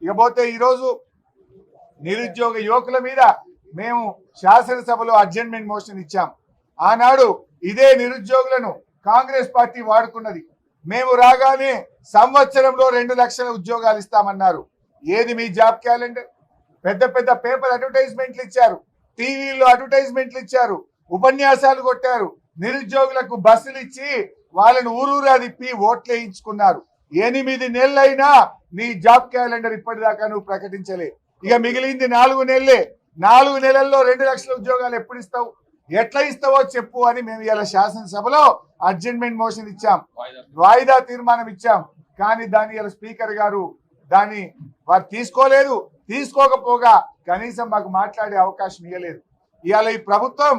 ఇకపోతే ఈరోజు నిరుద్యోగ యువకుల మీద మేము శాసనసభలో అడ్జర్న్మెంట్ మోషన్ ఇచ్చాం. ఆనాడు ఇదే నిరుద్యోగులను కాంగ్రెస్ పార్టీ వాడుకున్నది. మేము రాగానే సంవత్సరంలో 2 లక్షల ఉద్యోగాలు ఇస్తామన్నారు. ఏది మీ జాబ్ క్యాలెండర్? పెద్ద పెద్ద పేపర్ అడ్వర్టైజ్మెంట్లు ఇచ్చారు, టీవీలో అడ్వర్టైజ్మెంట్లు ఇచ్చారు, ఉపన్యాసాలు కొట్టారు, నిరుద్యోగులకు బస్సులు ఇచ్చి వాళ్ళను ఊరూరా తిప్పి ఓట్లు వేయించుకున్నారు. 8 నెలలైనా నీ జాబ్ క్యాలెండర్ ఇప్పటిదాకా నువ్వు ప్రకటించలే. ఇక మిగిలింది 4 నెలలే. 4 నెలల్లో 2 లక్షల ఉద్యోగాలు ఎప్పుడు ఇస్తావు, ఎట్లా ఇస్తావో చెప్పు అని మేము ఇలా శాసనసభలో అడ్జర్న్మెంట్ మోషన్ ఇచ్చాం, వాయిదా తీర్మానం ఇచ్చాం. కానీ దాన్ని ఇలా స్పీకర్ గారు దాన్ని వారు తీసుకోలేదు. తీసుకోకపోగా కనీసం మాకు మాట్లాడే అవకాశం ఇవ్వలేదు. ఇవాళ ఈ ప్రభుత్వం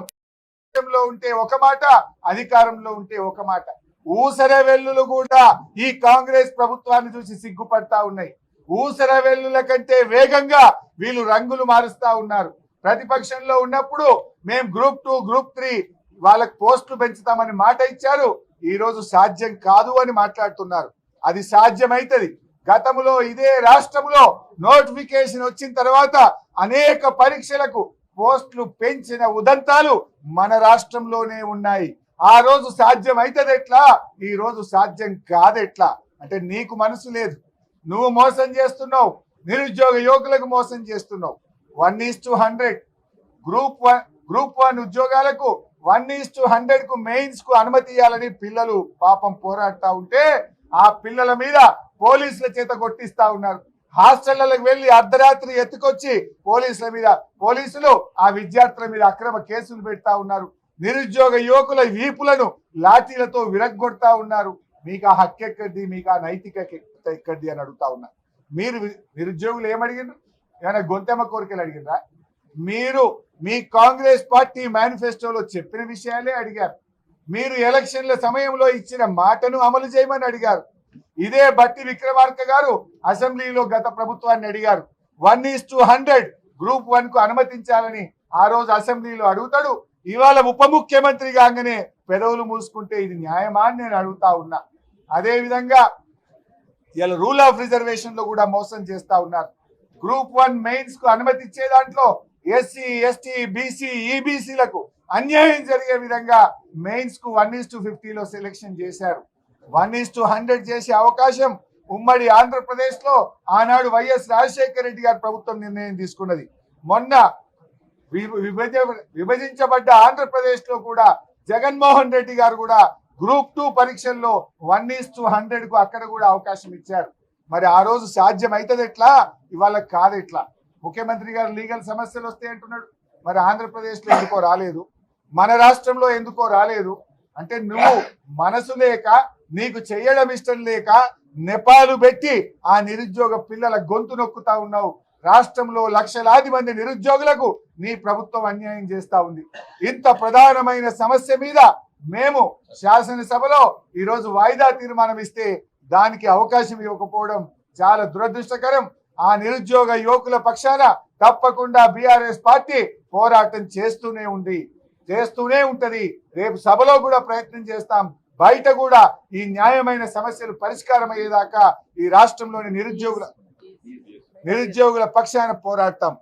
ఉంటే ఒక మాట, అధికారంలో ఉంటే ఒక మాట. ఊసర వెల్లులు కూడా ఈ కాంగ్రెస్ ప్రభుత్వాన్ని చూసి సిగ్గుపడతా ఉన్నాయి. ఊసర వెల్లుల కంటే వేగంగా వీళ్ళు రంగులు మారుస్తా ఉన్నారు. ప్రతిపక్షంలో ఉన్నప్పుడు మేము గ్రూప్ 2, గ్రూప్ 3 వాళ్ళకి పోస్టులు పెంచుతామని మాట ఇచ్చారు. ఈ రోజు సాధ్యం కాదు అని మాట్లాడుతున్నారు. అది సాధ్యమైతది. గతంలో ఇదే రాష్ట్రంలో నోటిఫికేషన్ వచ్చిన తర్వాత అనేక పరీక్షలకు పోస్టులు పెంచిన ఉదంతాలు మన రాష్ట్రంలోనే ఉన్నాయి. ఆ రోజు సాధ్యం అవుతుంది ఎట్లా, ఈ రోజు సాధ్యం కాదెట్లా? అంటే నీకు మనసు లేదు, నువ్వు మోసం చేస్తున్నావు, నిరుద్యోగ యువకులకు మోసం చేస్తున్నావు. 1:100 గ్రూప్ 1 ఉద్యోగాలకు 1:100 కు మెయిన్స్ కు అనుమతి ఇవ్వాలని పిల్లలు పాపం పోరాడుతూ ఉంటే ఆ పిల్లల మీద పోలీసుల చేత కొట్టిస్తా ఉన్నారు. హాస్టళ్లకు వెళ్లి అర్ధరాత్రి ఎత్తుకొచ్చి పోలీసులు ఆ విద్యార్థుల మీద అక్రమ కేసులు పెడతా ఉన్నారు. నిరుద్యోగ యువకుల వీపులను లాఠీలతో విరగ్గొడతా ఉన్నారు. మీకు ఆ హక్కు ఎక్కడిది, మీకు ఆ నైతికత ఎక్కడిది అని అడుగుతా ఉన్నారు. మీరు నిరుద్యోగులు ఏమడిగినారు? ఏమైనా గొంతెమ్మ కోరికలు అడిగినరా? మీరు మీ కాంగ్రెస్ పార్టీ మేనిఫెస్టోలో చెప్పిన విషయాలే అడిగారు. మీరు ఎలక్షన్ల సమయంలో ఇచ్చిన మాటను అమలు చేయమని అడిగారు. ఇదే బట్టి విక్రమార్క గారు అసెంబ్లీలో గత ప్రభుత్వాన్ని అడిగారు. 1:100 గ్రూప్ 1 కు అనుమతించాలని ఆ రోజు అసెంబ్లీలో అడుగుతాడు. ఇవాళ ఉప ముఖ్యమంత్రి కాగానే పెదవులు మూసుకుంటే ఇది న్యాయమా అని నేను అడుగుతా ఉన్నా. అదే విధంగా ఇలా రూల్ ఆఫ్ రిజర్వేషన్ లో కూడా మోసం చేస్తా ఉన్నారు. గ్రూప్ 1 మెయిన్స్ కు అనుమతి ఇచ్చే దాంట్లో ఎస్సీ, ఎస్టీ, బీసీ, ఈబీసీలకు అన్యాయం జరిగే విధంగా మెయిన్స్ కు 1:50 లో సెలెక్షన్ చేశారు. 1:100 చేసే అవకాశం ఉమ్మడి ఆంధ్రప్రదేశ్ లో ఆనాడు వైఎస్ రాజశేఖర రెడ్డి గారి ప్రభుత్వం నిర్ణయం తీసుకున్నది. మొన్న విభజించబడ్డ ఆంధ్రప్రదేశ్ లో కూడా జగన్మోహన్ రెడ్డి గారు కూడా గ్రూప్ 2 పరీక్షల్లో 1:100 కు అక్కడ కూడా అవకాశం ఇచ్చారు. మరి ఆ రోజు సాధ్యం అవుతుంది ఎట్లా, ఇవాళ కాదు ఎట్లా? ముఖ్యమంత్రి గారు లీగల్ సమస్యలు వస్తాయి అంటున్నాడు. మరి ఆంధ్రప్రదేశ్ లో ఎందుకో రాలేదు, మన రాష్ట్రంలో ఎందుకో రాలేదు? అంటే నువ్వు మనసు లేక, నీకు చెయ్యడం ఇష్టం లేక నెపాలు పెట్టి ఆ నిరుద్యోగ పిల్లల గొంతు నొక్కుతా ఉన్నావు. రాష్ట్రంలో లక్షలాది మంది నిరుద్యోగులకు నీ ప్రభుత్వం అన్యాయం చేస్తా ఉంది. ఇంత ప్రధానమైన సమస్య మీద మేము శాసనసభలో ఈరోజు వాయిదా తీర్మానం ఇస్తే దానికి అవకాశం ఇవ్వకపోవడం చాలా దురదృష్టకరం. ఆ నిరుద్యోగ యువకుల పక్షాన తప్పకుండా బీఆర్ఎస్ పార్టీ పోరాటం చేస్తూనే ఉంటది. రేపు సభలో కూడా ప్రయత్నం చేస్తాం. బయట కూడా ఈ న్యాయమైన సమస్యలు పరిష్కారం అయ్యేదాకా ఈ రాష్ట్రంలోని నిరుద్యోగుల పక్షాన పోరాడతాం.